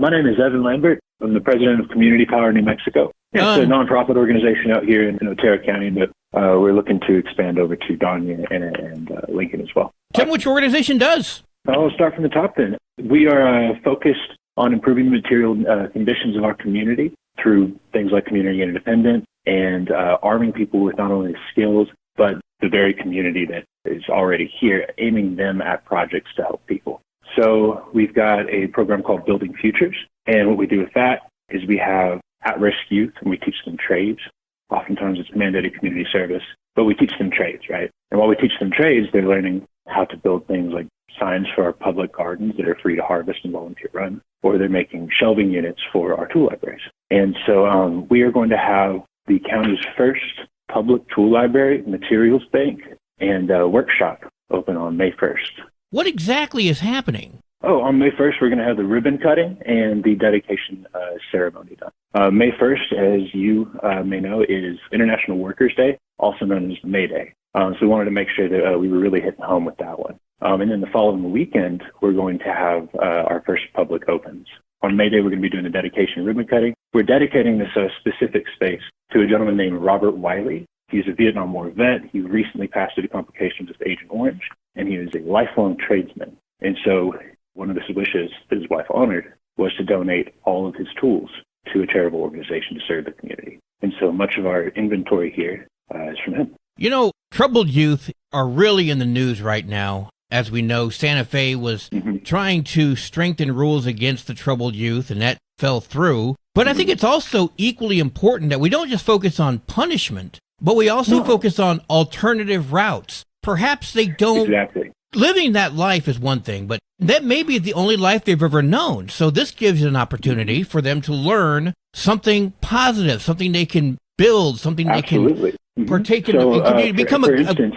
My name is Evan Lambert. I'm the president of Community Power New Mexico. It's a nonprofit organization out here in Otero County, but we're looking to expand over to Donia and Lincoln as well. Tell me what your organization does. I'll start from the top then. We are focused on improving the material conditions of our community through things like community independence and arming people with not only the skills, but the very community that is already here, aiming them at projects to help people. So we've got a program called Building Futures, and what we do with that is we have at-risk youth, and we teach them trades. Oftentimes it's mandated community service, but we teach them trades, right? And while we teach them trades, they're learning how to build things like signs for our public gardens that are free to harvest and volunteer run, or they're making shelving units for our tool libraries. And so we are going to have the county's first public tool library, materials bank, and workshop open on May 1st. What exactly is happening? Oh, on May 1st, we're going to have the ribbon cutting and the dedication ceremony done. May 1st, as you may know, is International Workers' Day, also known as May Day. So we wanted to make sure that we were really hitting home with that one. And then the following weekend, we're going to have our first public opens. On May Day, we're going to be doing the dedication ribbon cutting. We're dedicating this specific space to a gentleman named Robert Wiley. He's a Vietnam War vet. He recently passed due to complications with Agent Orange, and he is a lifelong tradesman. And so one of his wishes that his wife honored was to donate all of his tools to a charitable organization to serve the community. And so much of our inventory here is from him. You know, troubled youth are really in the news right now. As we know, Santa Fe was trying to strengthen rules against the troubled youth, and that fell through. But I think it's also equally important that we don't just focus on punishment, but we also focus on alternative routes. Perhaps they don't. Exactly. Living that life is one thing, but that may be the only life they've ever known. So this gives an opportunity for them to learn something positive, something they can build, something they can partake in. For instance,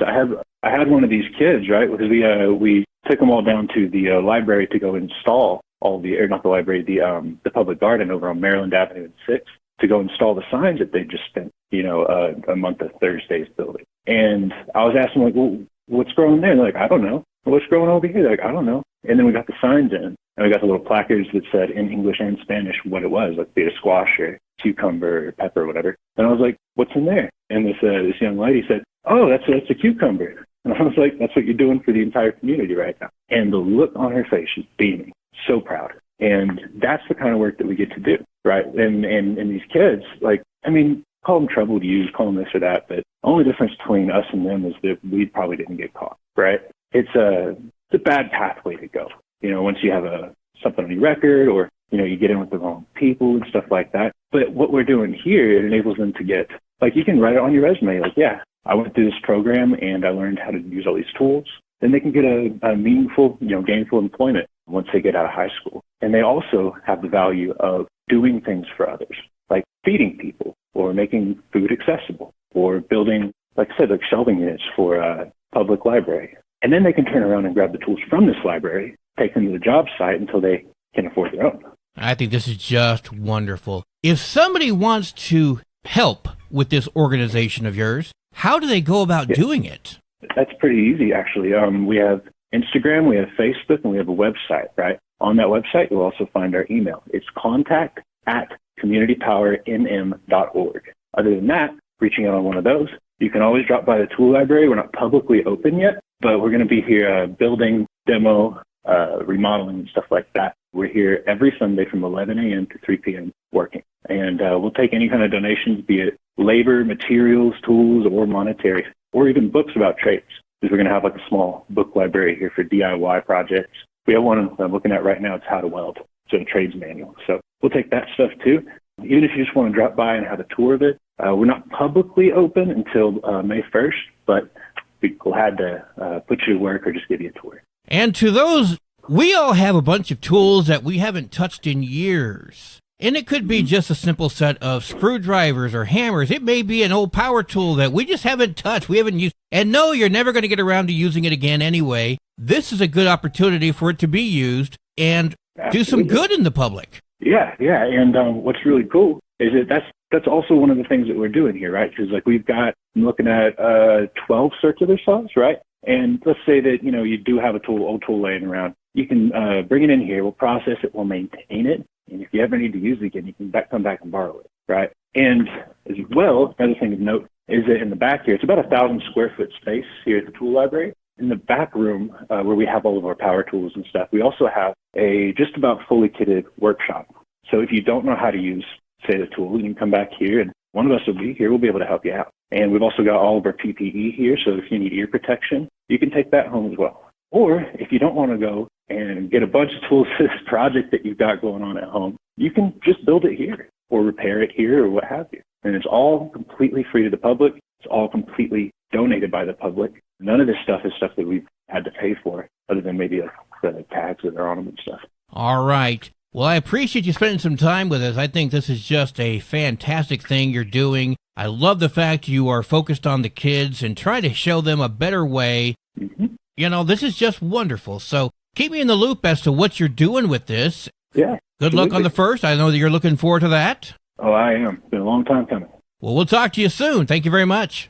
I had one of these kids, right? Because we took them all down to the library to go install not the library, the public garden over on Maryland Avenue and 6th to go install the signs that they just spent, a month of Thursdays building. And I was asking, like, well, what's growing there? And they're like, I don't know. What's growing over here? They're like, I don't know. And then we got the signs in, and we got the little placards that said in English and Spanish what it was, like be it a squash or cucumber or pepper or whatever. And I was like, what's in there? And this young lady said, oh, that's a cucumber. And I was like, that's what you're doing for the entire community right now. And the look on her face, she's beaming, so proud. And that's the kind of work that we get to do, right? And these kids, call them troubled youth, call them this or that, but the only difference between us and them is that we probably didn't get caught, right? It's a bad pathway to go. Once you have something on your record, or you get in with the wrong people and stuff like that. But what we're doing here, it enables them to get, you can write it on your resume, yeah, I went through this program and I learned how to use all these tools. Then they can get a meaningful, gainful employment once they get out of high school. And they also have the value of doing things for others, like feeding people or making food accessible or building, like I said, like shelving units for a public library. And then they can turn around and grab the tools from this library, take them to the job site until they can afford their own. I think this is just wonderful. If somebody wants to help with this organization of yours, how do they go about doing it? That's pretty easy, actually. We have Instagram, we have Facebook, and we have a website, right? On that website, you'll also find our email. It's contact@communitypowernm.org. Other than that, reaching out on one of those, you can always drop by the tool library. We're not publicly open yet, but we're going to be here building, demo, remodeling, and stuff like that. We're here every Sunday from 11 a.m. to 3 p.m. working. And we'll take any kind of donations, be it labor, materials, tools, or monetary, or even books about trades. Because we're going to have a small book library here for DIY projects. We have one I'm looking at right now. It's How to Weld. It's a trades manual. So we'll take that stuff too. Even if you just want to drop by and have a tour of it, we're not publicly open until May 1st, but we'd be glad to put you to work or just give you a tour. And to those, we all have a bunch of tools that we haven't touched in years. And it could be just a simple set of screwdrivers or hammers. It may be an old power tool that we just haven't touched, we haven't used. And no, you're never going to get around to using it again anyway. This is a good opportunity for it to be used and do some good in the public. Yeah. And what's really cool is that that's also one of the things that we're doing here, right? Because I'm looking at 12 circular saws, right? And let's say that, you do have old tool laying around. You can bring it in here. We'll process it. We'll maintain it. And if you ever need to use it again, you can come back and borrow it, right? And as well, another thing of note is that in the back here, it's about 1,000 square foot space here at the tool library. In the back room, where we have all of our power tools and stuff, we also have a just about fully kitted workshop. So if you don't know how to use, say, the tool, you can come back here, and one of us will be here. We'll be able to help you out. And we've also got all of our PPE here, so if you need ear protection, you can take that home as well. Or if you don't want to go and get a bunch of tools for this project that you've got going on at home, you can just build it here or repair it here or what have you. And it's all completely free to the public. It's all completely donated by the public. None of this stuff is stuff that we've had to pay for, other than maybe the tags that are on them and stuff. All right. Well, I appreciate you spending some time with us. I think this is just a fantastic thing you're doing. I love the fact you are focused on the kids and trying to show them a better way. Mm-hmm. You know, this is just wonderful. So keep me in the loop as to what you're doing with this. Yeah. Good luck on the first. I know that you're looking forward to that. Oh, I am. It's been a long time coming. Well, we'll talk to you soon. Thank you very much.